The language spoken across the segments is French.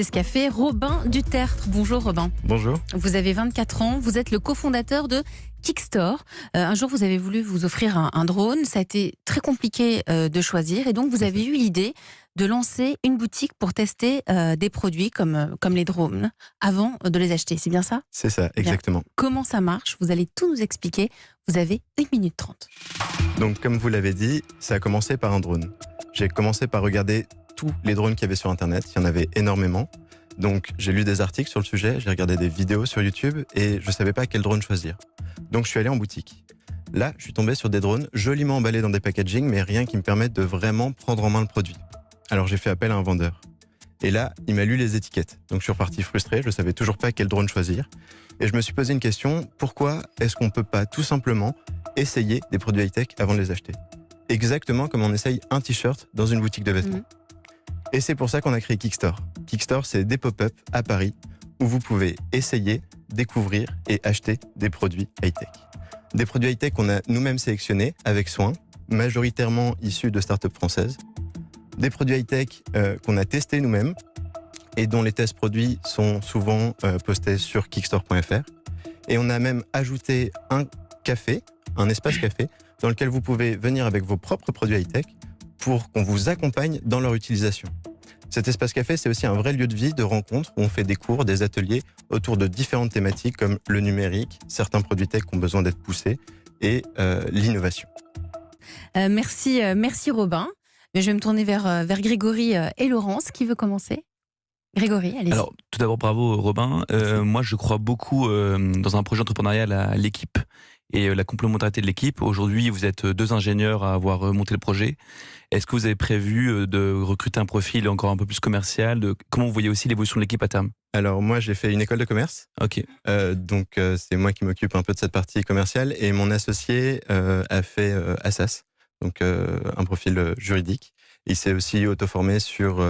C'est ce qu'a fait Robin Dutertre. Bonjour Robin. Bonjour. Vous avez 24 ans, vous êtes le cofondateur de Kickstore. Un jour, vous avez voulu vous offrir un drone. Ça a été très compliqué de choisir et donc vous avez eu l'idée de lancer une boutique pour tester des produits comme les drones avant de les acheter. C'est bien ça? C'est ça, exactement. Bien. Comment ça marche? Vous allez tout nous expliquer. Vous avez 1 minute 30. Donc, comme vous l'avez dit, ça a commencé par un drone. J'ai commencé par regarder tous les drones qu'il y avait sur Internet. Il y en avait énormément. Donc, j'ai lu des articles sur le sujet, j'ai regardé des vidéos sur YouTube et je ne savais pas quel drone choisir. Donc, je suis allé en boutique. Là, je suis tombé sur des drones joliment emballés dans des packaging, mais rien qui me permette de vraiment prendre en main le produit. Alors, j'ai fait appel à un vendeur. Et là, il m'a lu les étiquettes. Donc, je suis reparti frustré, je ne savais toujours pas quel drone choisir. Et je me suis posé une question, pourquoi est-ce qu'on ne peut pas tout simplement essayer des produits high-tech avant de les acheter? Exactement comme on essaye un t-shirt dans une boutique de vêtements. Et c'est pour ça qu'on a créé Kickstore. Kickstore, c'est des pop-up à Paris où vous pouvez essayer, découvrir et acheter des produits high-tech. Des produits high-tech qu'on a nous-mêmes sélectionnés avec soin, majoritairement issus de startups françaises. Des produits high-tech qu'on a testés nous-mêmes et dont les tests produits sont souvent postés sur kickstore.fr. Et on a même ajouté un café, un espace café, dans lequel vous pouvez venir avec vos propres produits high-tech pour qu'on vous accompagne dans leur utilisation. Cet espace café, c'est aussi un vrai lieu de vie, de rencontre, où on fait des cours, des ateliers autour de différentes thématiques comme le numérique, certains produits tech qui ont besoin d'être poussés et l'innovation. Merci Robin. Mais je vais me tourner vers Grégory et Laurence. Qui veut commencer? Grégory, allez-y. Alors, tout d'abord, bravo Robin. Moi, je crois beaucoup dans un projet entrepreneurial à l'équipe et la complémentarité de l'équipe. Aujourd'hui, vous êtes 2 ingénieurs à avoir monté le projet. Est-ce que vous avez prévu de recruter un profil encore un peu plus commercial? Comment vous voyez aussi l'évolution de l'équipe à terme? Alors moi, j'ai fait une école de commerce. Ok. Donc c'est moi qui m'occupe un peu de cette partie commerciale. Et mon associé a fait Assas, donc un profil juridique. Il s'est aussi auto-formé sur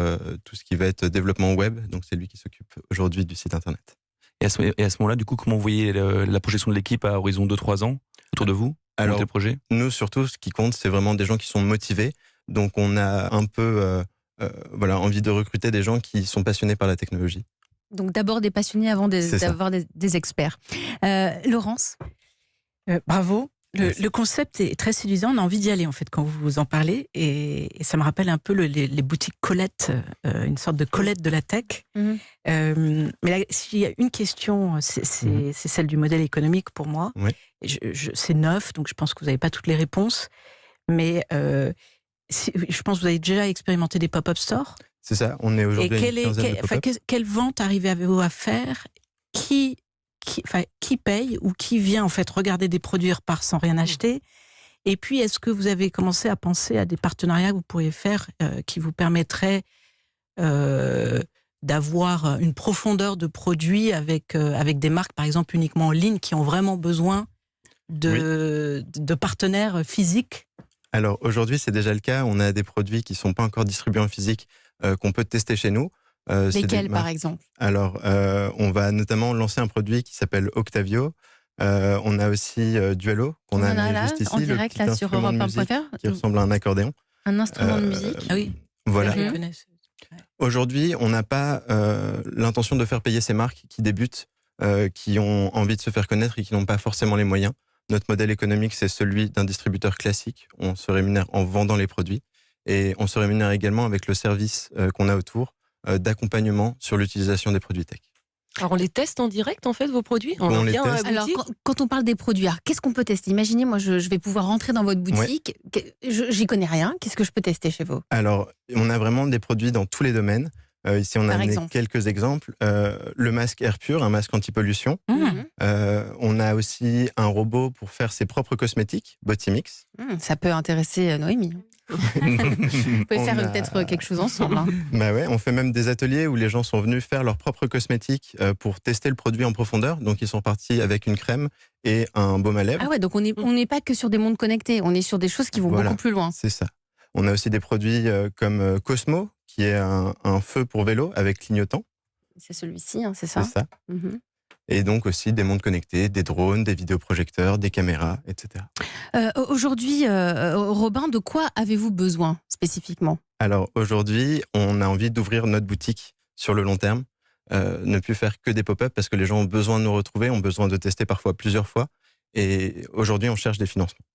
tout ce qui va être développement web. Donc c'est lui qui s'occupe aujourd'hui du site internet. Et à ce moment-là, du coup, comment vous voyez la projection de l'équipe à horizon 2-3 ans autour de vous? Alors, le projet? Nous, surtout, ce qui compte, c'est vraiment des gens qui sont motivés. Donc, on a un peu envie de recruter des gens qui sont passionnés par la technologie. Donc, d'abord des passionnés avant d'avoir des experts. Laurence? Bravo. Le concept est très séduisant, on a envie d'y aller en fait quand vous en parlez et ça me rappelle un peu les boutiques Colette, une sorte de Colette de la tech. Mais là, s'il y a une question, c'est celle du modèle économique pour moi. Oui. C'est neuf, donc je pense que vous n'avez pas toutes les réponses, mais je pense que vous avez déjà expérimenté des pop-up stores. C'est ça, on est aujourd'hui à une quinzaine de pop-up. Quelle vente arrivez-vous à faire? Qui paye ou qui vient en fait regarder des produits et repart sans rien acheter? Et puis est-ce que vous avez commencé à penser à des partenariats que vous pourriez faire qui vous permettraient d'avoir une profondeur de produits avec des marques par exemple uniquement en ligne qui ont vraiment besoin de partenaires physiques? Alors aujourd'hui c'est déjà le cas, on a des produits qui ne sont pas encore distribués en physique qu'on peut tester chez nous. Lesquels par exemple? Alors, on va notamment lancer un produit qui s'appelle Octavio. On a aussi Duello, qu'on a mis juste ici, en direct, le petit sur instrument de musique qui ressemble à un accordéon. Un instrument de musique? Ah oui. Voilà. Je connais. Aujourd'hui, on n'a pas l'intention de faire payer ces marques qui débutent, qui ont envie de se faire connaître et qui n'ont pas forcément les moyens. Notre modèle économique, c'est celui d'un distributeur classique. On se rémunère en vendant les produits et on se rémunère également avec le service qu'on a autour d'accompagnement sur l'utilisation des produits tech. Alors on les teste en direct en fait vos produits? On les vient teste. à la boutique? Alors quand on parle des produits, qu'est-ce qu'on peut tester? Imaginez, moi je vais pouvoir rentrer dans votre boutique, j'y connais rien, qu'est-ce que je peux tester chez vous? Alors on a vraiment des produits dans tous les domaines. Ici on a amené quelques exemples. Le masque Air Pur, un masque anti-pollution. On a aussi un robot pour faire ses propres cosmétiques, Botimix. Ça peut intéresser Noémie. Vous pouvez faire peut-être quelque chose ensemble. Bah ouais, on fait même des ateliers où les gens sont venus faire leurs propres cosmétiques pour tester le produit en profondeur. Donc ils sont partis avec une crème et un baume à lèvres. Ah ouais, donc on n'est pas que sur des mondes connectés, on est sur des choses qui vont beaucoup plus loin. C'est ça. On a aussi des produits comme Cosmo, qui est un feu pour vélo avec clignotant. C'est celui-ci, c'est ça? C'est ça. Et donc aussi des mondes connectés, des drones, des vidéoprojecteurs, des caméras, etc. Aujourd'hui, Robin, de quoi avez-vous besoin spécifiquement? Alors aujourd'hui, on a envie d'ouvrir notre boutique sur le long terme, ne plus faire que des pop-up parce que les gens ont besoin de nous retrouver, ont besoin de tester parfois plusieurs fois. Et aujourd'hui, on cherche des financements.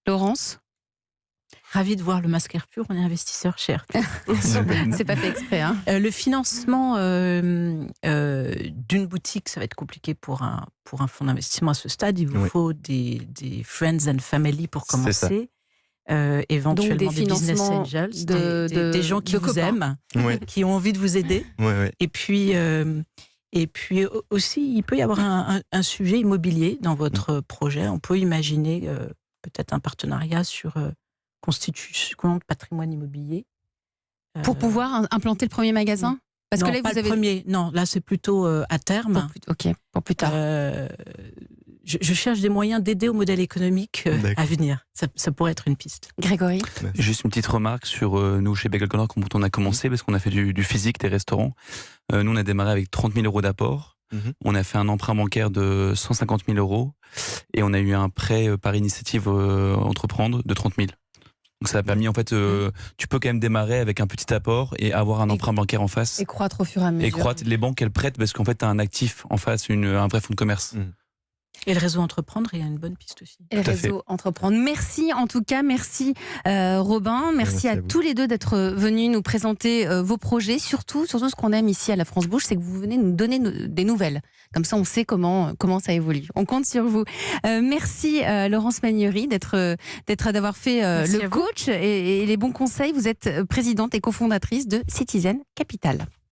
Laurence ? Ravi de voir le masque Air Pur, on est investisseur chez Air Pur. C'est pas fait exprès. Hein. Le financement d'une boutique, ça va être compliqué pour un fonds d'investissement à ce stade. Il vous faut des friends and family pour commencer. Éventuellement donc des business angels, des gens qui vous aiment, qui ont envie de vous aider. Et puis aussi, il peut y avoir un sujet immobilier dans votre projet. On peut imaginer peut-être un partenariat sur constitution de patrimoine immobilier. Pour pouvoir implanter le premier magasin ? Parce non, que là, pas vous avez... le premier. Non, là, c'est plutôt à terme. Pour plus tard. Je cherche des moyens d'aider au modèle économique à venir. Ça pourrait être une piste. Grégory ? Juste une petite remarque sur nous, chez Bagel Corner, quand on a commencé, parce qu'on a fait du physique, des restaurants. Nous, on a démarré avec 30 000 euros d'apport. On a fait un emprunt bancaire de 150 000 euros. Et on a eu un prêt par initiative entreprendre de 30 000. Donc ça a permis, en fait, tu peux quand même démarrer avec un petit apport et avoir un emprunt bancaire en face. Et croître au fur et à mesure. Et croître, les banques, elles prêtent parce qu'en fait, tu as un actif en face, un vrai fonds de commerce. Et le réseau Entreprendre est une bonne piste aussi. Et le réseau Entreprendre. Merci en tout cas, merci Robin, merci à tous les deux d'être venus nous présenter vos projets. Surtout ce qu'on aime ici à la France Bouge, c'est que vous venez nous donner des nouvelles. Comme ça, on sait comment ça évolue. On compte sur vous. Merci Laurence Magnery d'avoir fait le coach et les bons conseils. Vous êtes présidente et cofondatrice de Citizen Capital.